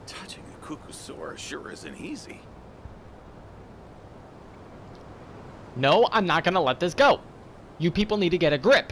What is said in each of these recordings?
Touching a cuckoosaur sure isn't easy. No, I'm not gonna let this go. You people need to get a grip.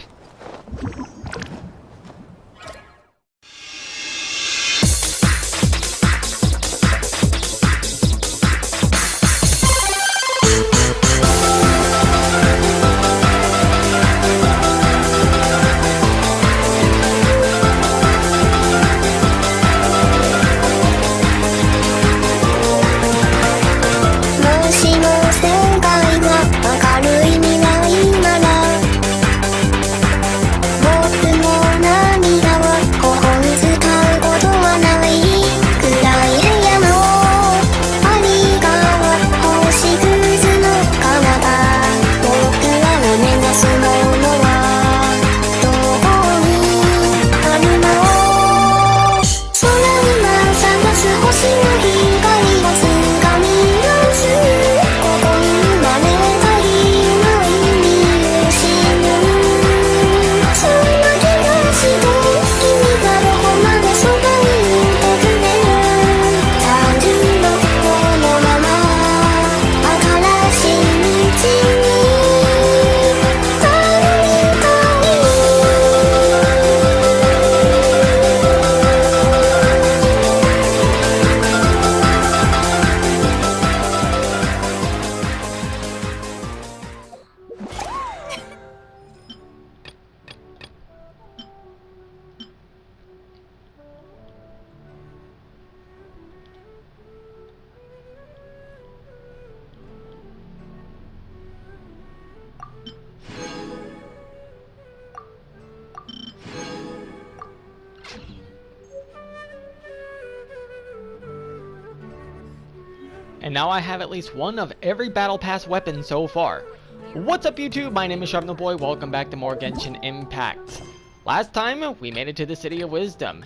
And now I have at least one of every Battle Pass weapon so far. What's up YouTube, my name is Boy. Welcome back to more Genshin Impact. Last time, we made it to the City of Wisdom.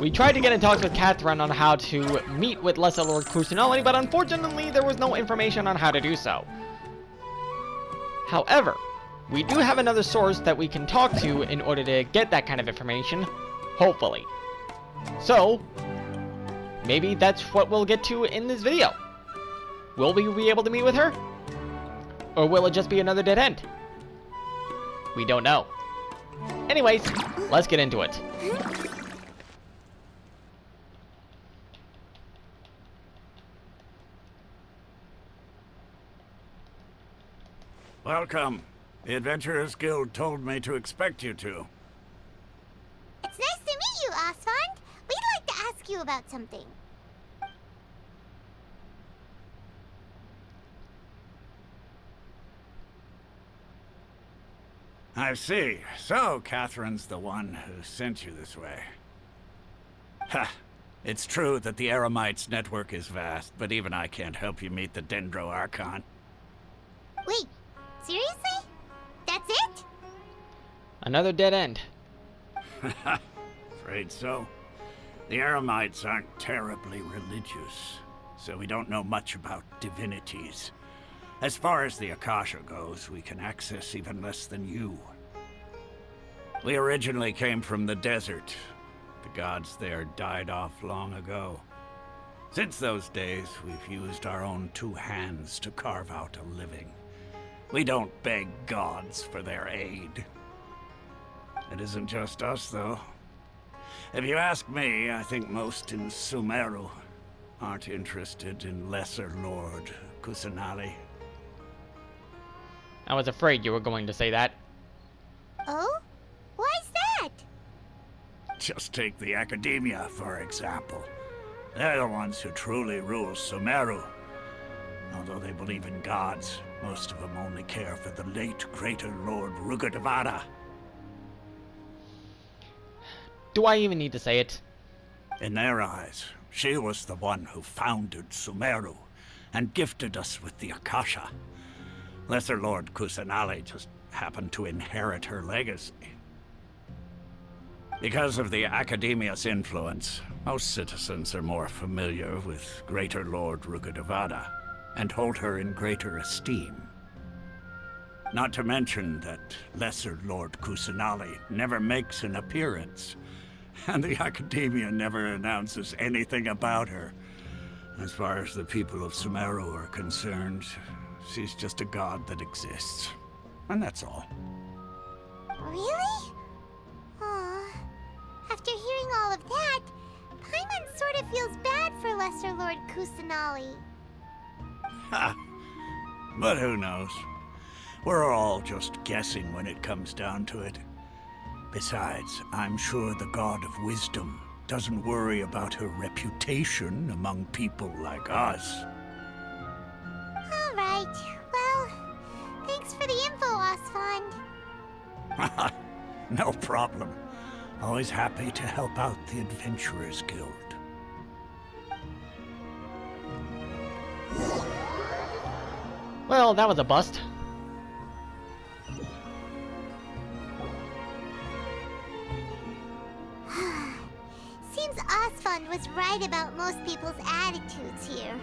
We tried to get in talks with Catherine on how to meet with Lesser Lord Kusanali, but unfortunately there was no information on how to do so. However, we do have another source that we can talk to in order to get that kind of information, hopefully. So, maybe that's what we'll get to in this video. Will we be able to meet with her? Or will it just be another dead end? We don't know. Anyways, let's get into it. Welcome. The Adventurers Guild told me to expect you two. It's nice to meet you, Osfond. We'd like to ask you about something. I see. So, Catherine's the one who sent you this way. Ha! It's true that the Eremites' network is vast, but even I can't help you meet the Dendro Archon. Wait, seriously? That's it? Another dead end. Afraid so. The Eremites aren't terribly religious, so we don't know much about divinities. As far as the Akasha goes, we can access even less than you. We originally came from the desert. The gods there died off long ago. Since those days, we've used our own two hands to carve out a living. We don't beg gods for their aid. It isn't just us, though. If you ask me, I think most in Sumeru aren't interested in Lesser Lord Kusanali. I was afraid you were going to say that. Oh? Why's that? Just take the Academia, for example. They're the ones who truly rule Sumeru. Although they believe in gods, most of them only care for the late Greater Lord Rugadavada. Do I even need to say it? In their eyes, she was the one who founded Sumeru and gifted us with the Akasha. Lesser Lord Kusanali just happened to inherit her legacy. Because of the Academia's influence, most citizens are more familiar with Greater Lord Rugadavada and hold her in greater esteem. Not to mention that Lesser Lord Kusanali never makes an appearance, And the Academia never announces anything about her. As far as the people of Sumeru are concerned, she's just a god that exists. And that's all. Really? Aw. After hearing all of that, Paimon sort of feels bad for Lesser Lord Kusanali. Ha! But who knows? We're all just guessing when it comes down to it. Besides, I'm sure the God of Wisdom doesn't worry about her reputation among people like us. Alright, well, thanks for the info, Osfond. No problem. Always happy to help out the Adventurers Guild. Well, that was a bust. Seems Osfond was right about most people's attitudes here.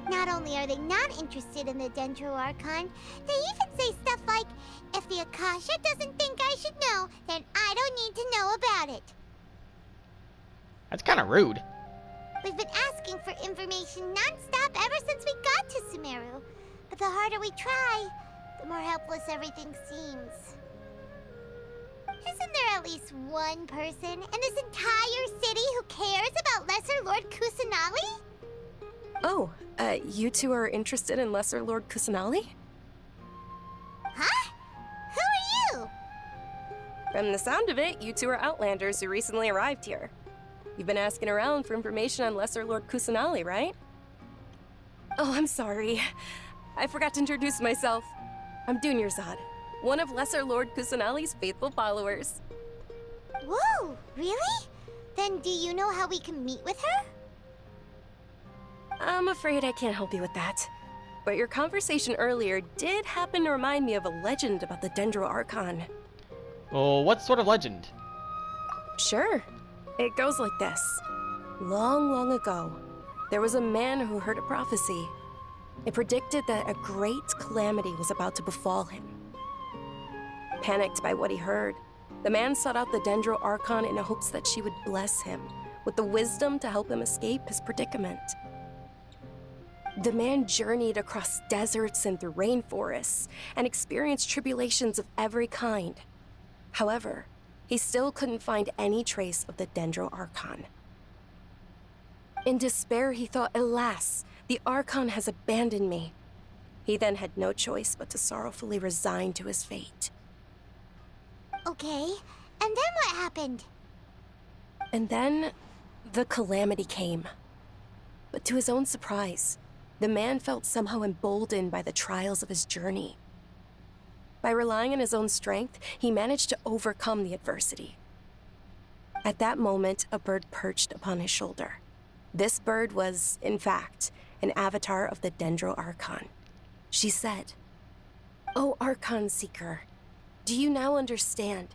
Not only are they not interested in the Dendro Archon, they even say stuff like, if the Akasha doesn't think I should know, then I don't need to know about it. That's kind of rude. We've been asking for information non-stop ever since we got to Sumeru. But the harder we try, the more helpless everything seems. Isn't there at least one person in this entire city who cares about Lesser Lord Kusanali? Oh, you two are interested in Lesser Lord Kusanali? Huh? Who are you? From the sound of it, you two are Outlanders who recently arrived here. You've been asking around for information on Lesser Lord Kusanali, right? Oh, I'm sorry. I forgot to introduce myself. I'm Dunyarzad, one of Lesser Lord Kusanali's faithful followers. Whoa, really? Then do you know how we can meet with her? I'm afraid I can't help you with that. But your conversation earlier did happen to remind me of a legend about the Dendro Archon. Well, what sort of legend? Sure. It goes like this. Long, long ago, there was a man who heard a prophecy. It predicted that a great calamity was about to befall him. Panicked by what he heard, the man sought out the Dendro Archon in hopes that she would bless him with the wisdom to help him escape his predicament. The man journeyed across deserts and through rainforests and experienced tribulations of every kind. However, he still couldn't find any trace of the Dendro Archon. In despair, he thought, alas, the Archon has abandoned me. He then had no choice but to sorrowfully resign to his fate. Okay, and then what happened? And then, the calamity came. But to his own surprise, the man felt somehow emboldened by the trials of his journey. By relying on his own strength, he managed to overcome the adversity. At that moment, a bird perched upon his shoulder. This bird was, in fact, an avatar of the Dendro Archon. She said, "O Archon Seeker, do you now understand?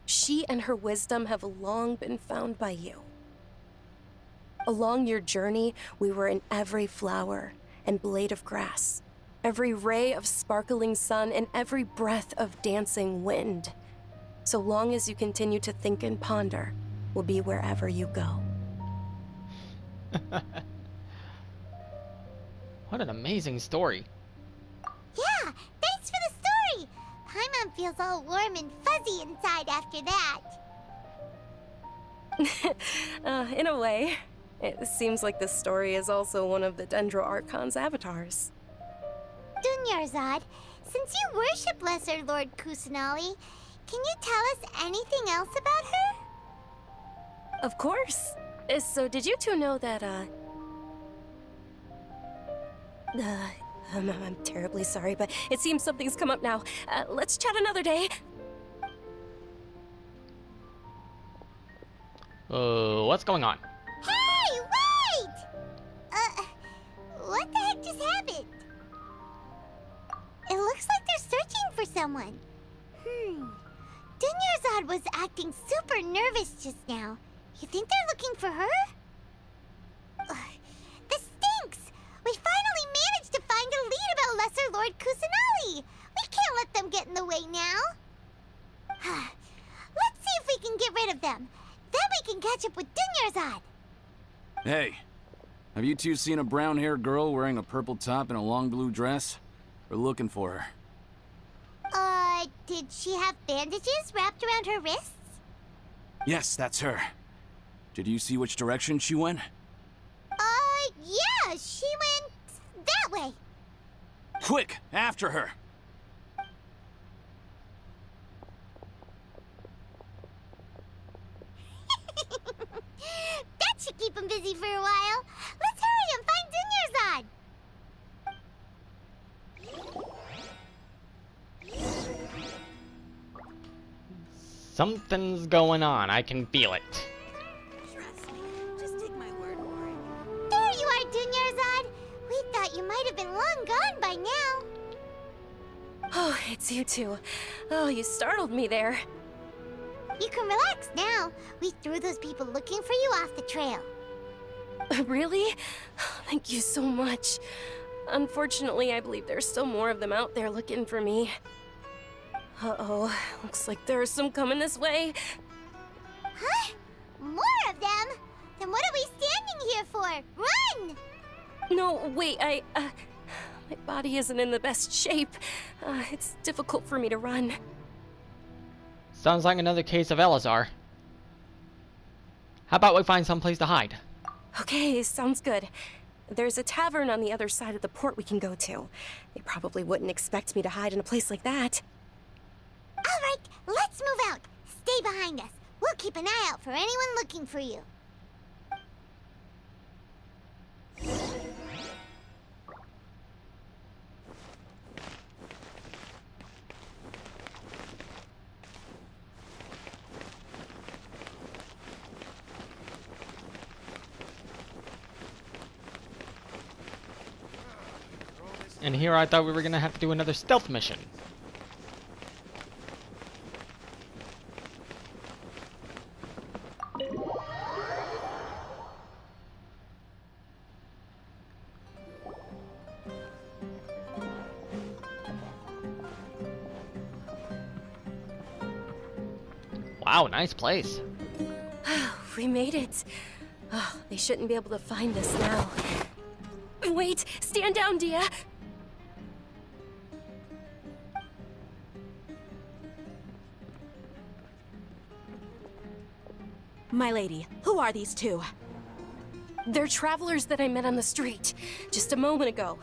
She and her wisdom have long been found by you. Along your journey, we were in every flower and blade of grass, every ray of sparkling sun, and every breath of dancing wind. So long as you continue to think and ponder, we'll be wherever you go." What an amazing story. Yeah, thanks for the story! Paimon feels all warm and fuzzy inside after that. In a way, it seems like this story is also one of the Dendro Archon's avatars. Dunyarzad, since you worship Lesser Lord Kusanali, can you tell us anything else about her? Of course. So did you two know that, I'm terribly sorry, but it seems something's come up now. Let's chat another day. What's going on? Hey, wait! What the heck just happened? It looks like they're searching for someone. Dunyarzad was acting super nervous just now. You think they're looking for her? This stinks! We finally managed to find a lead about Lesser Lord Kusanali! We can't let them get in the way now. Let's see if we can get rid of of them. Then we can catch up with Dunyarzad. Hey, have you two seen a brown-haired girl wearing a purple top and a long blue dress? We're looking for her. Did she have bandages wrapped around her wrists? Yes, that's her. Did you see which direction she went? Yeah, she went that way. Quick, after her! That should keep him busy for a while. Let's hurry and find Dunyarzad. Something's going on. I can feel it. Trust me. Just take my word for it. There you are, Dunyarzad. We thought you might have been long gone by now. Oh, it's you two. Oh, you startled me there. You can relax now. We threw those people looking for you off the trail. Really? Thank you so much. Unfortunately, I believe there's still more of them out there looking for me. Uh-oh, looks like there's some coming this way. Huh? More of them? Then what are we standing here for? Run! No, wait, my body isn't in the best shape. It's difficult for me to run. Sounds like another case of Elazar. How about we find someplace to hide? Okay, sounds good. There's a tavern on the other side of the port we can go to. They probably wouldn't expect me to hide in a place like that. All right, let's move out. Stay behind us. We'll keep an eye out for anyone looking for you. And here I thought we were gonna have to do another stealth mission. Wow, nice place. We made it. Oh, they shouldn't be able to find us now. Wait, stand down, Dia. My lady, who are these two? They're travelers that I met on the street just a moment ago.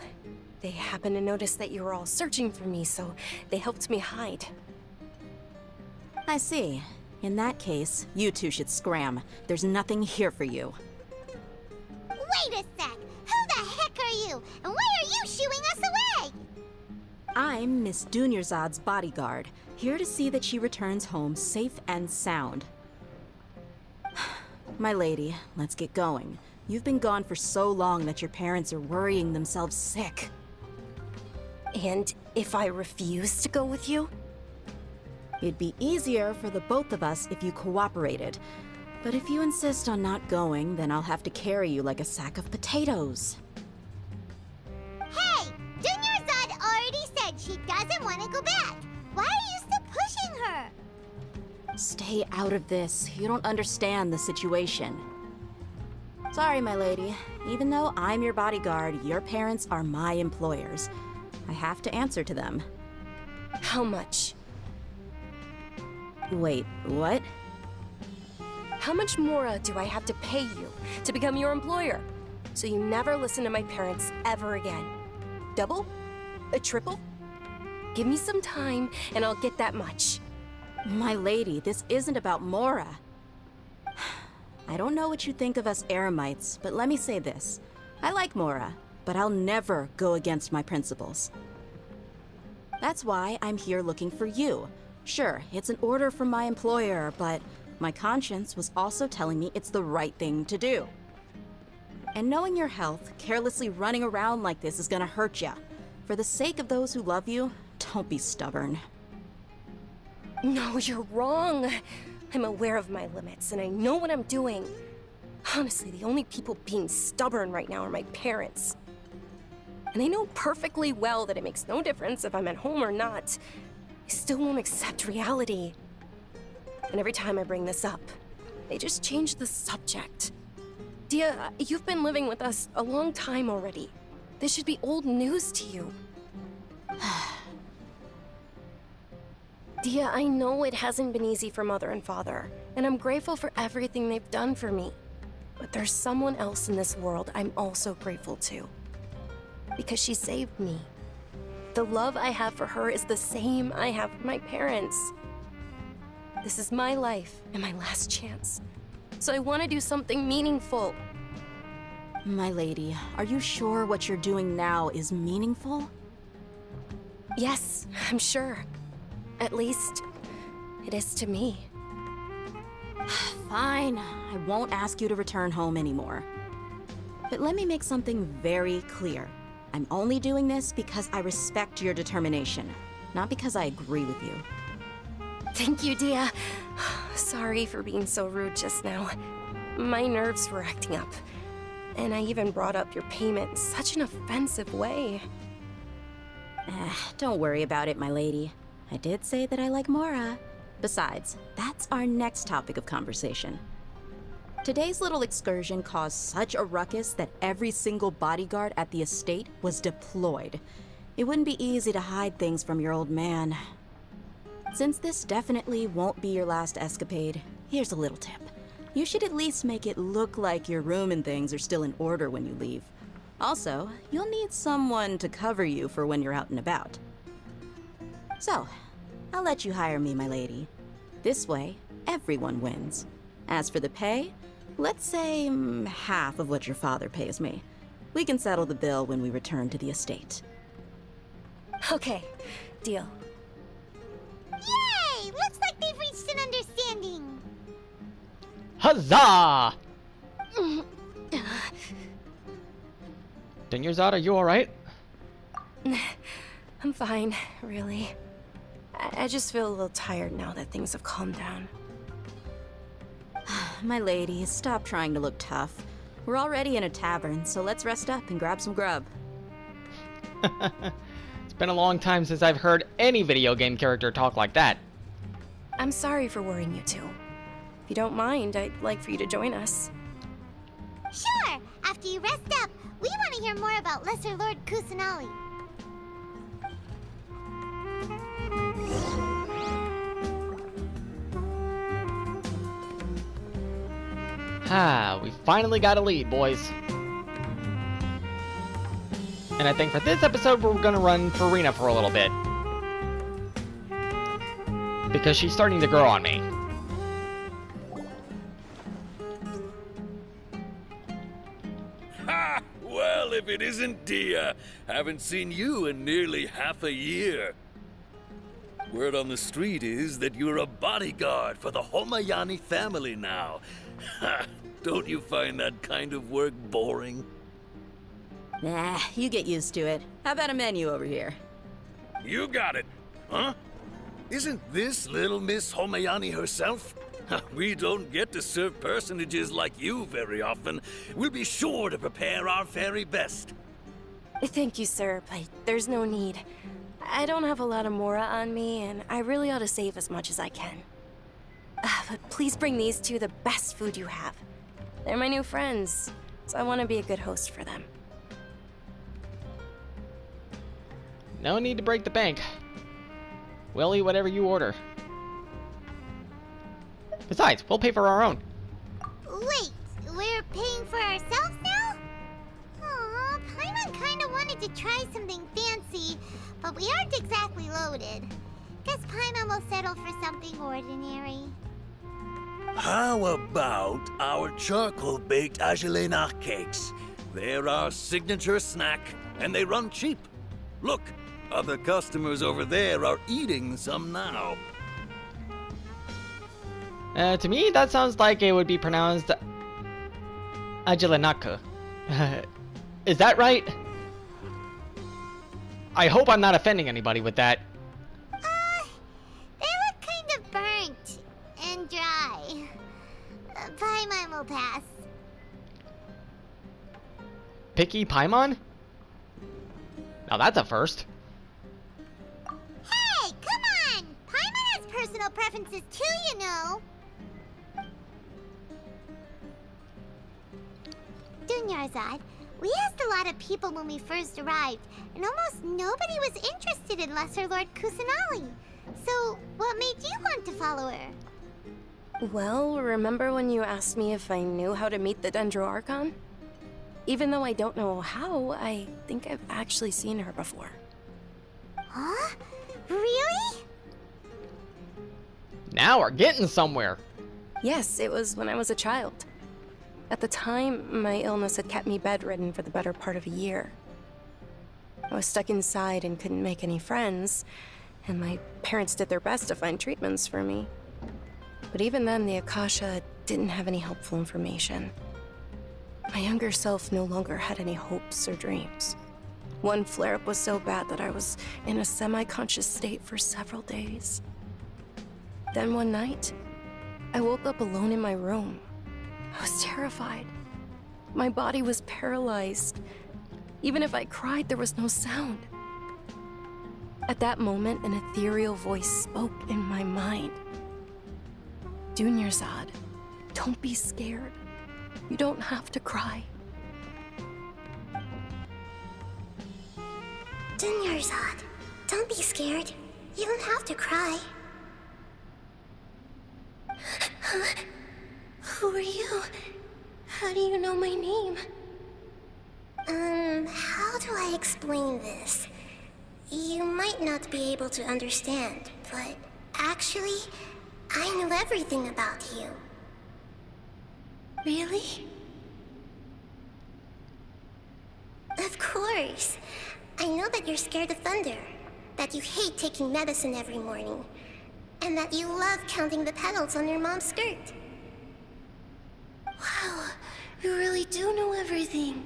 They happened to notice that you were all searching for me, so they helped me hide. I see. In that case, you two should scram. There's nothing here for you. Wait a sec. Who the heck are you? And why are you shooing us away? I'm Miss Dunyarzad's bodyguard, here to see that she returns home safe and sound. My lady, let's get going. You've been gone for so long that your parents are worrying themselves sick. And if I refuse to go with you? It'd be easier for the both of us if you cooperated. But if you insist on not going, then I'll have to carry you like a sack of potatoes. Hey, Dunyarzad already said she doesn't want to go back. Why are you still pushing her? Stay out of this. You don't understand the situation. Sorry, my lady. Even though I'm your bodyguard, your parents are my employers. I have to answer to them. How much? Wait, what? How much more do I have to pay you to become your employer? So you never listen to my parents ever again. Double? A triple? Give me some time and I'll get that much. My lady, this isn't about Mora. I don't know what you think of us Eremites, but let me say this. I like Mora, but I'll never go against my principles. That's why I'm here looking for you. Sure, it's an order from my employer, but my conscience was also telling me it's the right thing to do. And knowing your health, carelessly running around like this is gonna hurt ya. For the sake of those who love you, don't be stubborn. No, you're wrong. I'm aware of my limits and I know what I'm doing. Honestly, the only people being stubborn right now are my parents. And they know perfectly well that it makes no difference if I'm at home or not. I still won't accept reality. And every time I bring this up, They just changed the subject. Dia, you've been living with us a long time already. This should be old news to you. Dia, I know it hasn't been easy for Mother and Father, and I'm grateful for everything they've done for me. But there's someone else in this world I'm also grateful to. Because she saved me. The love I have for her is the same I have for my parents. This is my life and my last chance. So I want to do something meaningful. My lady, are you sure what you're doing now is meaningful? Yes, I'm sure. At least, it is to me. Fine, I won't ask you to return home anymore. But let me make something very clear. I'm only doing this because I respect your determination, not because I agree with you. Thank you, Dia. Sorry for being so rude just now. My nerves were acting up. And I even brought up your payment in such an offensive way. Don't worry about it, my lady. I did say that I like Mora. Besides, that's our next topic of conversation. Today's little excursion caused such a ruckus that every single bodyguard at the estate was deployed. It wouldn't be easy to hide things from your old man. Since this definitely won't be your last escapade, here's a little tip. You should at least make it look like your room and things are still in order when you leave. Also, you'll need someone to cover you for when you're out and about. So, I'll let you hire me, my lady. This way, everyone wins. As for the pay, let's say half of what your father pays me. We can settle the bill when we return to the estate. Okay, deal. Yay! Looks like they've reached an understanding. Huzzah! Dinyarzad, are you alright? I'm fine, really. I just feel a little tired now that things have calmed down. My lady, stop trying to look tough. We're already in a tavern, so let's rest up and grab some grub. It's been a long time since I've heard any video game character talk like that. I'm sorry for worrying you two. If you don't mind, I'd like for you to join us. Sure! After you rest up, we want to hear more about Lesser Lord Kusanali. We finally got a lead, boys. And I think for this episode, we're gonna run Farina for a little bit. Because she's starting to grow on me. Ha! Well, if it isn't Dia. Haven't seen you in nearly half a year. Word on the street is that you're a bodyguard for the Homayani family now. Ha! Don't you find that kind of work boring? Nah, you get used to it. How about a menu over here? You got it. Huh? Isn't this little Miss Homayani herself? We don't get to serve personages like you very often. We'll be sure to prepare our very best. Thank you, sir, but there's no need. I don't have a lot of Mora on me, and I really ought to save as much as I can. But please bring these two the best food you have. They're my new friends, so I want to be a good host for them. No need to break the bank. We'll eat whatever you order. Besides, we'll pay for our own. Wait, we're paying for ourselves now? Aw, Paimon kinda wanted to try something fancy, but we aren't exactly loaded. Guess Paimon will settle for something ordinary. How about our charcoal-baked Agelenach cakes? They're our signature snack, and they run cheap. Look, other customers over there are eating some now. To me, that sounds like it would be pronounced Agelenaka. Is that right? I hope I'm not offending anybody with that. They look kind of burnt and dry. Paimon will pass. Picky Paimon? Now that's a first. Hey, come on! Paimon has personal preferences too, you know. Dunyarzad, we asked a lot of people when we first arrived, and almost nobody was interested in Lesser Lord Kusanali. So, what made you want to follow her? Well, remember when you asked me if I knew how to meet the Dendroarchon? Even though I don't know how, I think I've actually seen her before. Huh? Really? Now we're getting somewhere. Yes, it was when I was a child. At the time, my illness had kept me bedridden for the better part of a year. I was stuck inside and couldn't make any friends, and my parents did their best to find treatments for me. But even then, the Akasha didn't have any helpful information. My younger self no longer had any hopes or dreams. One flare-up was so bad that I was in a semi-conscious state for several days. Then one night, I woke up alone in my room. I was terrified. My body was paralyzed. Even if I cried, there was no sound. At that moment, an ethereal voice spoke in my mind. Dunyarzad, don't be scared. You don't have to cry. Dunyarzad, don't be scared. You don't have to cry. Who are you? How do you know my name? How do I explain this? You might not be able to understand, but actually, I know everything about you. Really? Of course. I know that you're scared of thunder, that you hate taking medicine every morning, and that you love counting the petals on your mom's skirt. Wow, you really do know everything.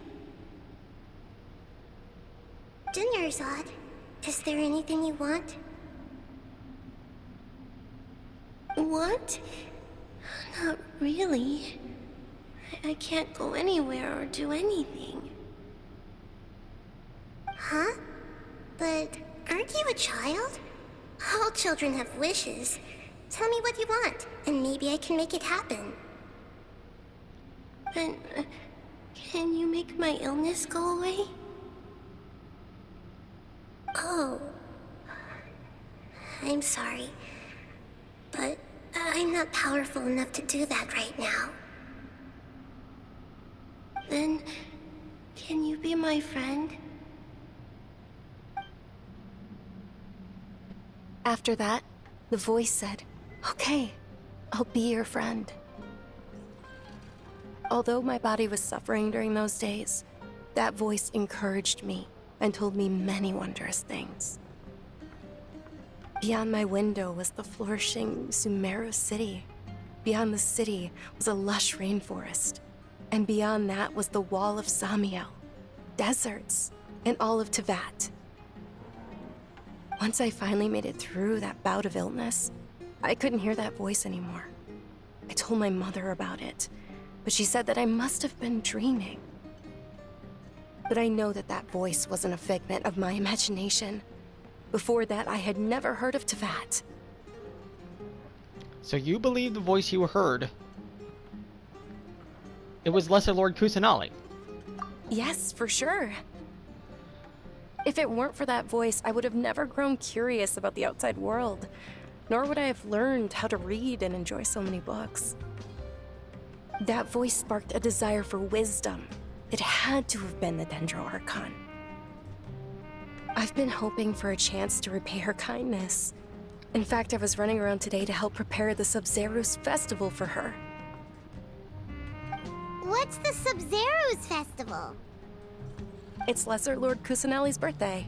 Dunyarzad, is there anything you want? Want? Not really. I can't go anywhere or do anything. Huh? But aren't you a child? All children have wishes. Tell me what you want, and maybe I can make it happen. But can you make my illness go away? Oh. I'm sorry. But I'm not powerful enough to do that right now. Then, can you be my friend? After that, the voice said, "Okay, I'll be your friend." Although my body was suffering during those days, that voice encouraged me and told me many wondrous things. Beyond my window was the flourishing Sumeru city. Beyond the city was a lush rainforest. And beyond that was the wall of Samiel, deserts, and all of Teyvat. Once I finally made it through that bout of illness, I couldn't hear that voice anymore. I told my mother about it, but she said that I must have been dreaming. But I know that that voice wasn't a figment of my imagination. Before that, I had never heard of Teyvat. So you believe the voice you heard, it was Lesser Lord Kusanali? Yes, for sure. If it weren't for that voice, I would have never grown curious about the outside world, nor would I have learned how to read and enjoy so many books. That voice sparked a desire for wisdom. It had to have been the Dendroarchon. I've been hoping for a chance to repay her kindness. In fact, I was running around today to help prepare the Subsaruz festival for her. What's the Subsaruz festival? It's Lesser Lord Kusanali's birthday,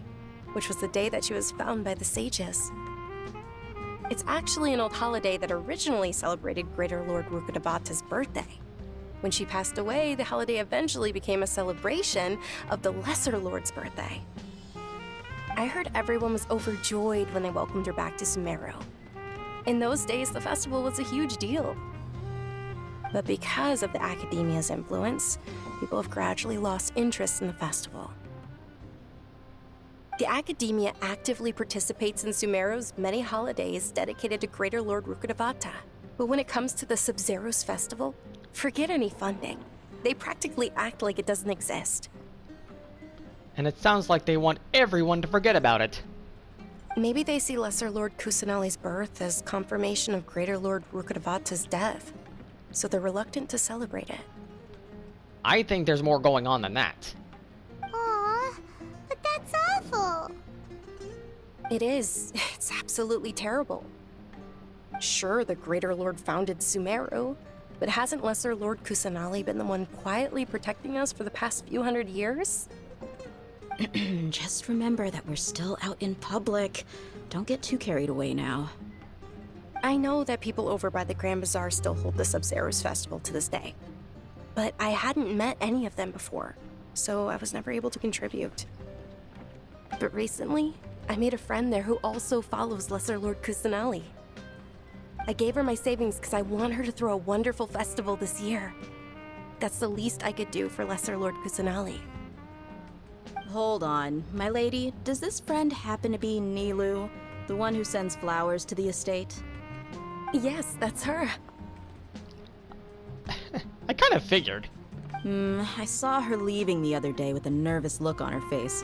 which was the day that she was found by the sages. It's actually an old holiday that originally celebrated Greater Lord Rukkhadevata's birthday. When she passed away, the holiday eventually became a celebration of the Lesser Lord's birthday. I heard everyone was overjoyed when they welcomed her back to Sumeru. In those days, the festival was a huge deal. But because of the Academia's influence, people have gradually lost interest in the festival. The Academia actively participates in Sumeru's many holidays dedicated to Greater Lord Rukkhadevata. But when it comes to the Subsaruz festival, forget any funding. They practically act like it doesn't exist. And it sounds like they want everyone to forget about it. Maybe they see Lesser Lord Kusanali's birth as confirmation of Greater Lord Rukkhadevata's death, so they're reluctant to celebrate it. I think there's more going on than that. Aw, but that's awful. It is. It's absolutely terrible. Sure, the Greater Lord founded Sumeru, but hasn't Lesser Lord Kusanali been the one quietly protecting us for the past few hundred years? Just remember that we're still out in public. Don't get too carried away now. I know that people over by the Grand Bazaar still hold the Subsaruz festival to this day, but I hadn't met any of them before, so I was never able to contribute. But recently, I made a friend there who also follows Lesser Lord Kusanali. I gave her my savings because I want her to throw a wonderful festival this year. That's the least I could do for Lesser Lord Kusanali. Hold on, my lady. Does this friend happen to be Nilu, the one who sends flowers to the estate? Yes, that's her. I kind of figured. I saw her leaving the other day with a nervous look on her face.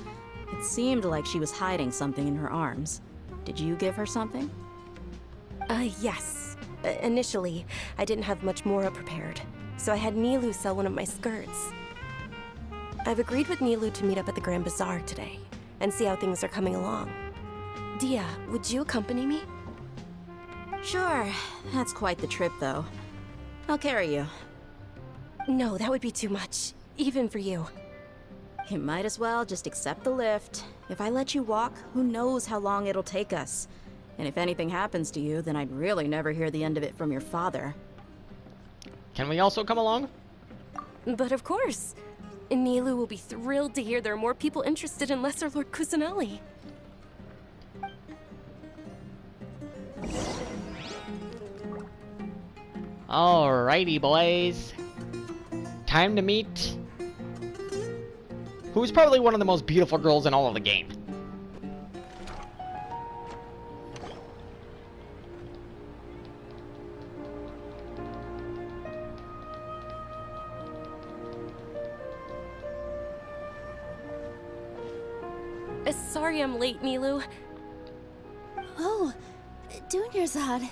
It seemed like she was hiding something in her arms. Did you give her something? Yes. Initially, I didn't have much Mora prepared, so I had Nilu sell one of my skirts. I've agreed with Nilu to meet up at the Grand Bazaar today, and see how things are coming along. Dia, would you accompany me? Sure. That's quite the trip, though. I'll carry you. No, that would be too much, even for you. You might as well just accept the lift. If I let you walk, who knows how long it'll take us. And if anything happens to you, then I'd really never hear the end of it from your father. Can we also come along? But of course. Nilu will be thrilled to hear there are more people interested in Lesser Lord Kusanali. Alrighty, boys. Time to meet... who's probably one of the most beautiful girls in all of the game. Sorry I'm late, Nilu. Oh, Dunyarzad.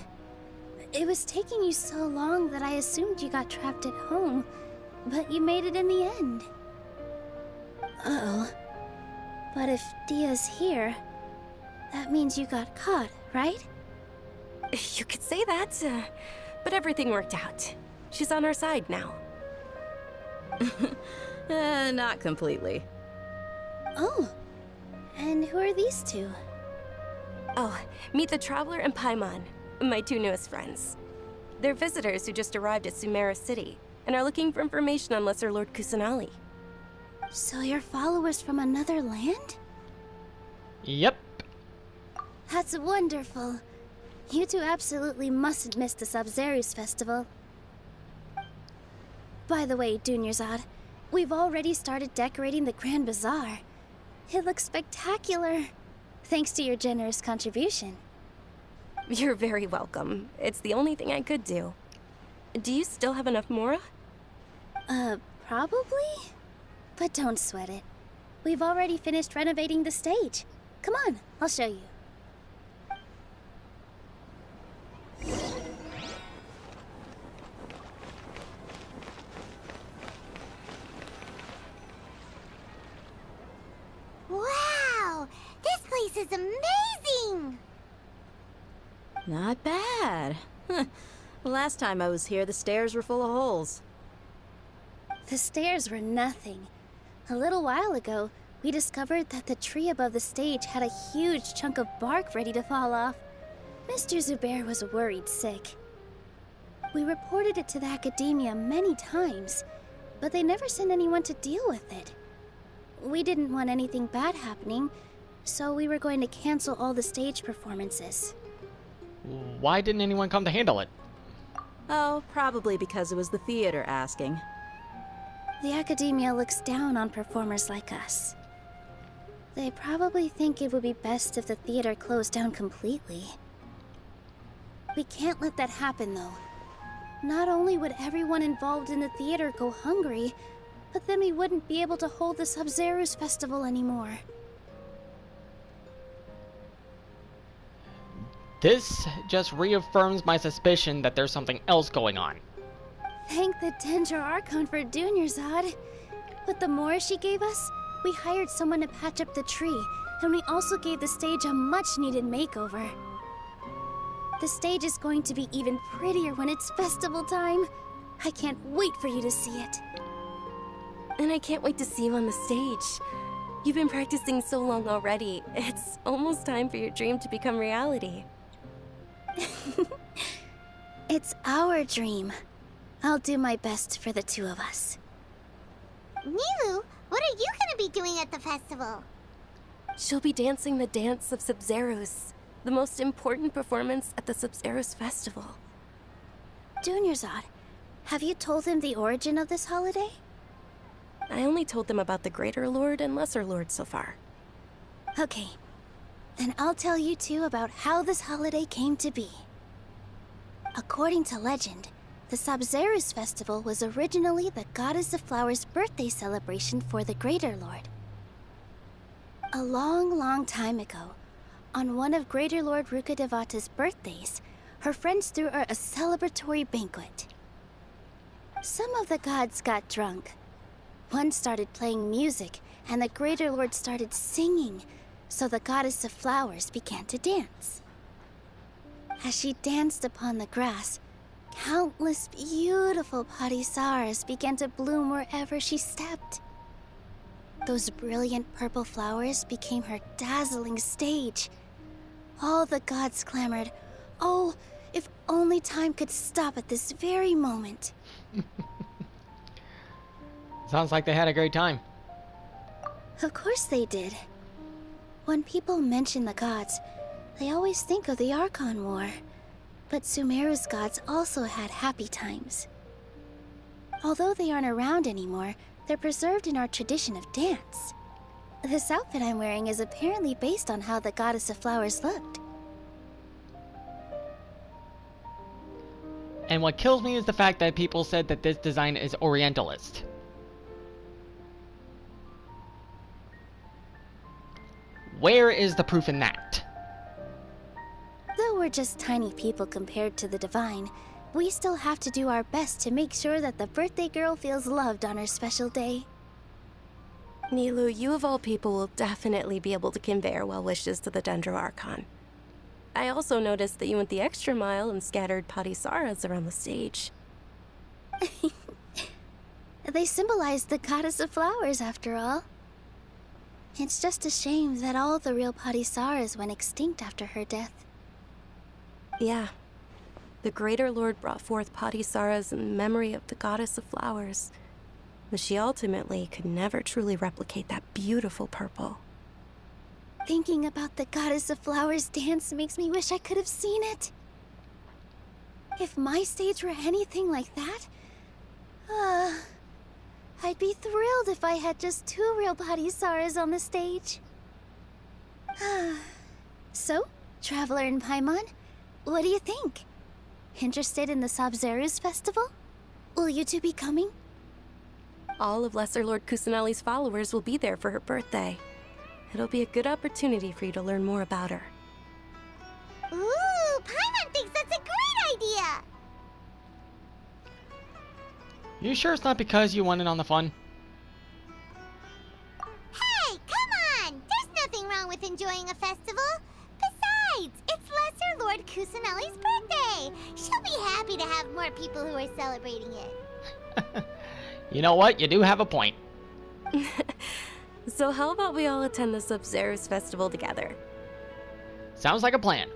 It was taking you so long that I assumed you got trapped at home, but you made it in the end. Uh-oh. But if Dia's here, that means you got caught, right? You could say that, but everything worked out. She's on our side now. Not completely. Oh. And who are these two? Oh, meet the Traveler and Paimon, my two newest friends. They're visitors who just arrived at Sumeru City and are looking for information on Lesser Lord Kusanali. So you're followers from another land? Yep. That's wonderful. You two absolutely mustn't miss the Subsaruz festival. By the way, Dunyarzad, we've already started decorating the Grand Bazaar. It looks spectacular, thanks to your generous contribution. You're very welcome. It's the only thing I could do. Do you still have enough Mora? Probably? But don't sweat it. We've already finished renovating the stage. Come on, I'll show you. Wow! This place is amazing! Not bad. Last time I was here, the stairs were full of holes. The stairs were nothing. A little while ago, we discovered that the tree above the stage had a huge chunk of bark ready to fall off. Mr. Zubair was worried sick. We reported it to the academia many times, but they never sent anyone to deal with it. We didn't want anything bad happening, so we were going to cancel all the stage performances. Why didn't anyone come to handle it? Oh, probably because it was the theater asking. The academia looks down on performers like us. They probably think it would be best if the theater closed down completely. We can't let that happen, though. Not only would everyone involved in the theater go hungry, but then we wouldn't be able to hold the Subsaruz festival anymore. This just reaffirms my suspicion that there's something else going on. Thank the Dendro Archon for Dunyarzad. With the Mora she gave us, we hired someone to patch up the tree, and we also gave the stage a much-needed makeover. The stage is going to be even prettier when it's festival time. I can't wait for you to see it. And I can't wait to see you on the stage. You've been practicing so long already. It's almost time for your dream to become reality. It's our dream. I'll do my best for the two of us. Nilu, what are you gonna be doing at the festival? She'll be dancing the dance of Subsaruz, the most important performance at the Subsaruz festival. Dunyarzad, have you told him the origin of this holiday? I only told them about the Greater Lord and Lesser Lord so far. Okay, then I'll tell you two about how this holiday came to be. According to legend, the Subsaruz festival was originally the Goddess of Flowers' birthday celebration for the Greater Lord. A long, long time ago, on one of Greater Lord Rukkhadevata's birthdays, her friends threw her a celebratory banquet. Some of the gods got drunk. One started playing music, and the Greater Lord started singing, so the Goddess of Flowers began to dance. As she danced upon the grass, countless beautiful parisaras began to bloom wherever she stepped. Those brilliant purple flowers became her dazzling stage. All the gods clamored, "Oh, if only time could stop at this very moment." Sounds like they had a great time. Of course they did. When people mention the gods, they always think of the Archon War. But Sumeru's gods also had happy times. Although they aren't around anymore, they're preserved in our tradition of dance. This outfit I'm wearing is apparently based on how the Goddess of Flowers looked. And what kills me is the fact that people said that this design is Orientalist. Where is the proof in that? Though we're just tiny people compared to the Divine, we still have to do our best to make sure that the birthday girl feels loved on her special day. Nilu, you of all people will definitely be able to convey our well wishes to the Dendro Archon. I also noticed that you went the extra mile and scattered parisaras around the stage. They symbolize the Goddess of Flowers, after all. It's just a shame that all the real parisaras went extinct after her death. Yeah. The Greater Lord brought forth parisaras in memory of the Goddess of Flowers, but she ultimately could never truly replicate that beautiful purple. Thinking about the Goddess of Flowers dance makes me wish I could have seen it. If my stage were anything like that, I'd be thrilled if I had just 2 real parisaras on the stage. So, Traveler and Paimon, what do you think? Interested in the Subsaruz festival? Will you two be coming? All of Lesser Lord Kusanali's followers will be there for her birthday. It'll be a good opportunity for you to learn more about her. Ooh, Paimon thinks that's a great idea! You sure it's not because you wanted on the fun? Hey, come on! There's nothing wrong with enjoying a festival. Besides, it's Lesser Lord Kusanali's birthday. She'll be happy to have more people who are celebrating it. You know what? You do have a point. So how about we all attend the Subsaruz festival together? Sounds like a plan.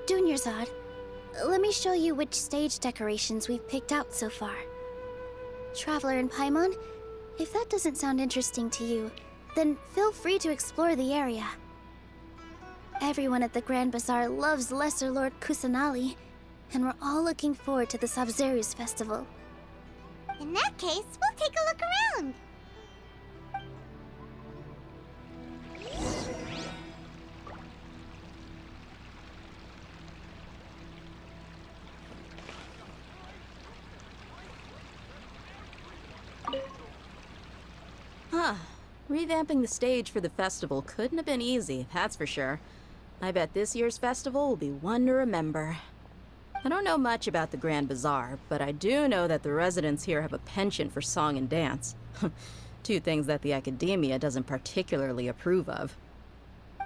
Dunyarzad, let me show you which stage decorations we've picked out so far. Traveler and Paimon, if that doesn't sound interesting to you, then feel free to explore the area. Everyone at the Grand Bazaar loves Lesser Lord Kusanali, and we're all looking forward to the Subsaruz festival. In that case, we'll take a look around. Revamping the stage for the festival couldn't have been easy, that's for sure. I bet this year's festival will be one to remember. I don't know much about the Grand Bazaar, but I do know that the residents here have a penchant for song and dance. Two things that the academia doesn't particularly approve of.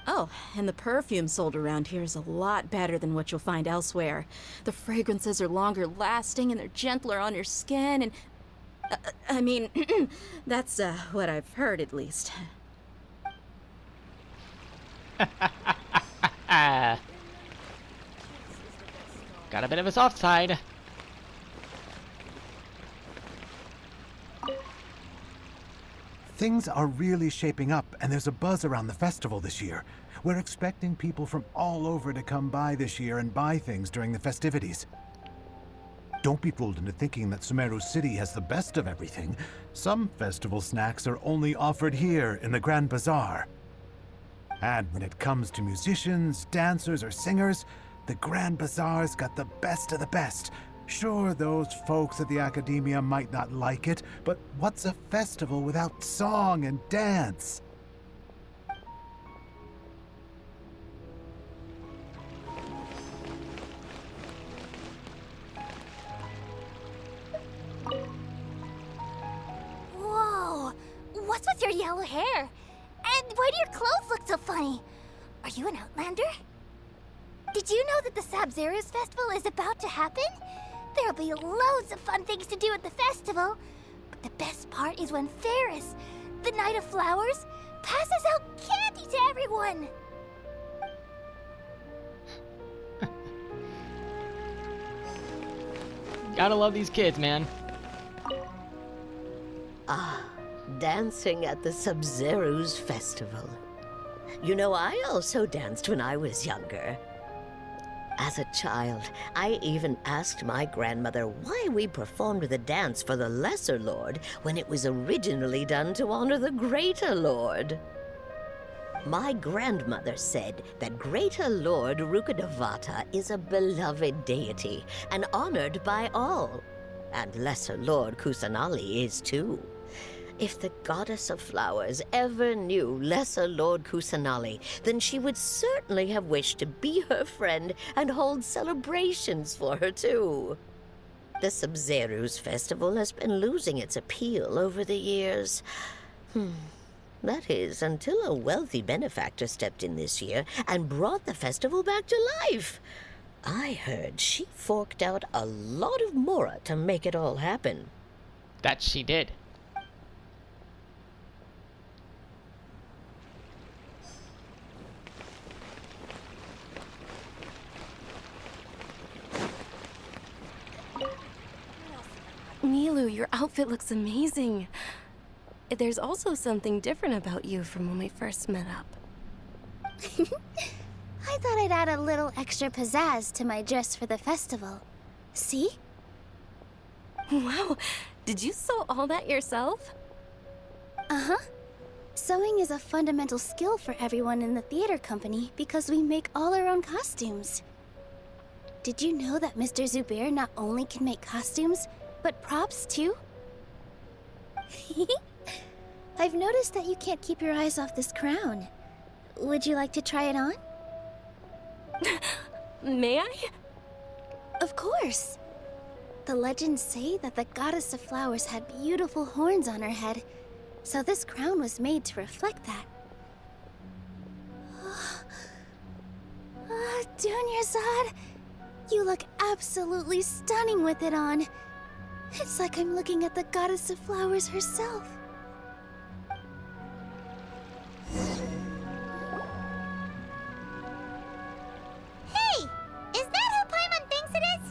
Oh, and the perfume sold around here is a lot better than what you'll find elsewhere. The fragrances are longer lasting and they're gentler on your skin and... I mean, that's what I've heard at least. Got a bit of a soft side. Things are really shaping up, and there's a buzz around the festival this year. We're expecting people from all over to come by this year and buy things during the festivities. Don't be fooled into thinking that Sumeru City has the best of everything. Some festival snacks are only offered here in the Grand Bazaar. And when it comes to musicians, dancers, or singers, the Grand Bazaar's got the best of the best. Sure, those folks at the Academia might not like it, but what's a festival without song and dance? Whoa! What's with your yellow hair? And why do your clothes look so funny? Are you an Outlander? Did you know that the Subsaruz festival is about to happen? There'll be loads of fun things to do at the festival. But the best part is when Ferris, the Knight of Flowers, passes out candy to everyone. Gotta love these kids, man. Dancing at the Subsaruz festival. You know, I also danced when I was younger. As a child, I even asked my grandmother why we performed the dance for the Lesser Lord when it was originally done to honor the Greater Lord. My grandmother said that Greater Lord Rukkhadevata is a beloved deity and honored by all, and Lesser Lord Kusanali is too. If the Goddess of Flowers ever knew Lesser Lord Kusanali, then she would certainly have wished to be her friend and hold celebrations for her too. The Subsaruz festival has been losing its appeal over the years. That is, until a wealthy benefactor stepped in this year and brought the festival back to life. I heard she forked out a lot of mora to make it all happen. That she did. Nilu, your outfit looks amazing. There's also something different about you from when we first met up. I thought I'd add a little extra pizzazz to my dress for the festival. See? Wow, did you sew all that yourself? Uh-huh. Sewing is a fundamental skill for everyone in the theater company because we make all our own costumes. Did you know that Mr. Zubair not only can make costumes, but props too? I've noticed that you can't keep your eyes off this crown. Would you like to try it on? May I? Of course. The legends say that the Goddess of Flowers had beautiful horns on her head, so this crown was made to reflect that. Dunyarzad, you look absolutely stunning with it on. It's like I'm looking at the Goddess of Flowers herself. Hey! Is that who Paimon thinks it is?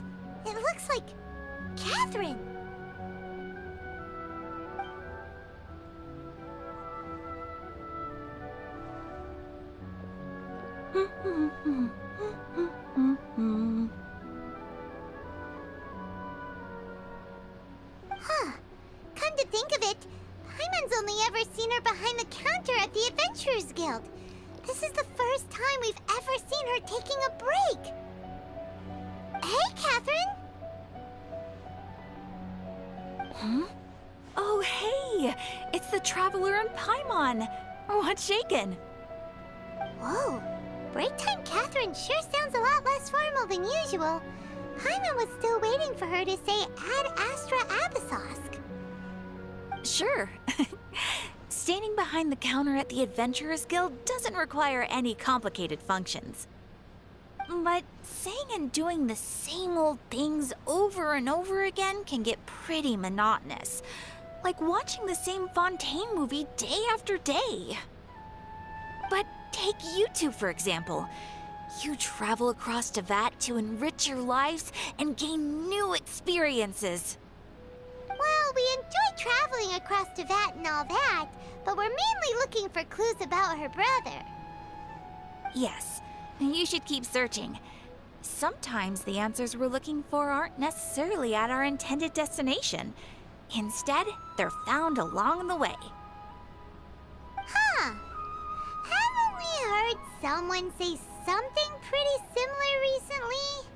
It looks like Catherine. Huh. Come to think of it, Paimon's only ever seen her behind the counter at the Adventurers Guild. This is the first time we've ever seen her taking a break. Hey, Catherine! Huh? Oh, Oh, hey! It's the Traveler and Paimon! What's shaken? Whoa. Break time Catherine sure sounds a lot less formal than usual. Paimon was still waiting for her to say Ad Astra Abyssosque. Sure. Standing behind the counter at the Adventurers Guild doesn't require any complicated functions. But saying and doing the same old things over and over again can get pretty monotonous. Like watching the same Fontaine movie day after day. But take you two, for example. You travel across Tevat to enrich your lives and gain new experiences. Well, we enjoy traveling across Tevat and all that, but we're mainly looking for clues about her brother. Yes, you should keep searching. Sometimes the answers we're looking for aren't necessarily at our intended destination. Instead, they're found along the way. Huh. Haven't we heard someone say something pretty similar recently?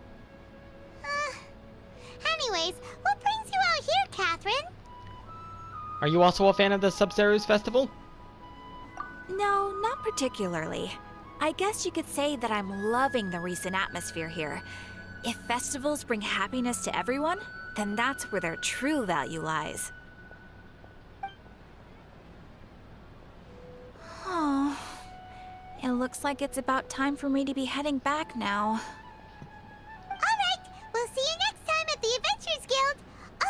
Anyways, what brings you out here, Catherine? Are you also a fan of the Subsaruz festival? No, not particularly. I guess you could say that I'm loving the recent atmosphere here. If festivals bring happiness to everyone, then that's where their true value lies. Oh, it looks like it's about time for me to be heading back now. Alright, we'll see you next time at the Adventurers Guild.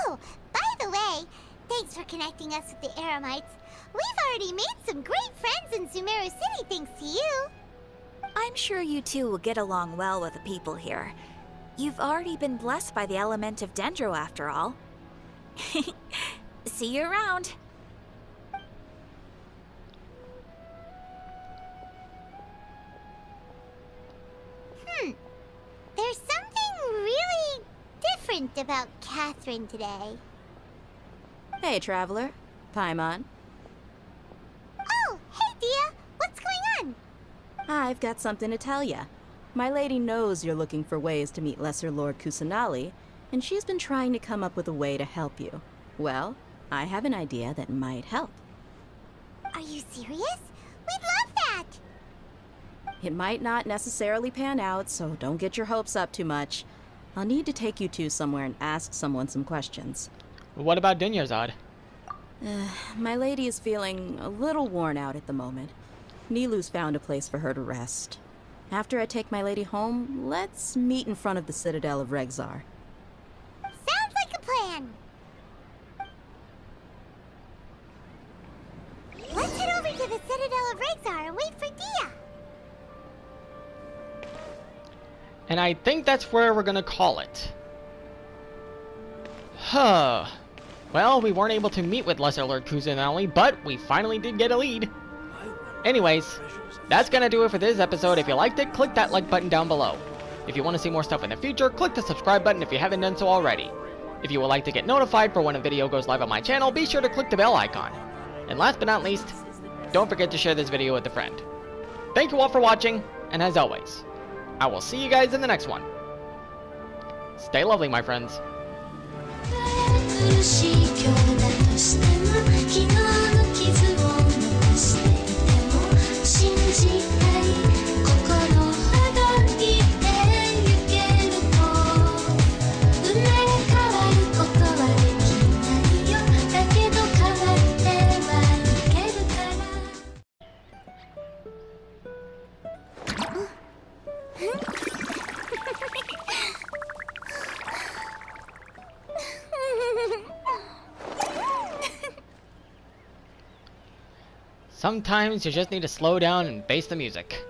Oh, by the way, thanks for connecting us with the Eremites. We've already made some great friends in Sumeru City thanks to you. I'm sure you two will get along well with the people here. You've already been blessed by the element of Dendro after all. See you around. There's something really different about Catherine today. Hey, Traveler. Paimon. Oh, hey, Dia. What's going on? I've got something to tell ya. My lady knows you're looking for ways to meet Lesser Lord Kusanali, and she's been trying to come up with a way to help you. Well, I have an idea that might help. Are you serious? We'd love that. It might not necessarily pan out, so don't get your hopes up too much. I'll need to take you two somewhere and ask someone some questions. What about Dunyarzad? My lady is feeling a little worn out at the moment. Nilu's found a place for her to rest. After I take my lady home, let's meet in front of the Citadel of Regzar. Sounds like a plan. Let's head over to the Citadel of Regzar and wait for Dia. And I think that's where we're gonna call it. Huh. Well, we weren't able to meet with Lesser Lord Kusanali, but we finally did get a lead. Anyways, that's gonna do it for this episode. If you liked it, click that like button down below. If you want to see more stuff in the future, click the subscribe button if you haven't done so already. If you would like to get notified for when a video goes live on my channel, be sure to click the bell icon. And last but not least, don't forget to share this video with a friend. Thank you all for watching, and as always, I will see you guys in the next one. Stay lovely, my friends. Sometimes you just need to slow down and face the music.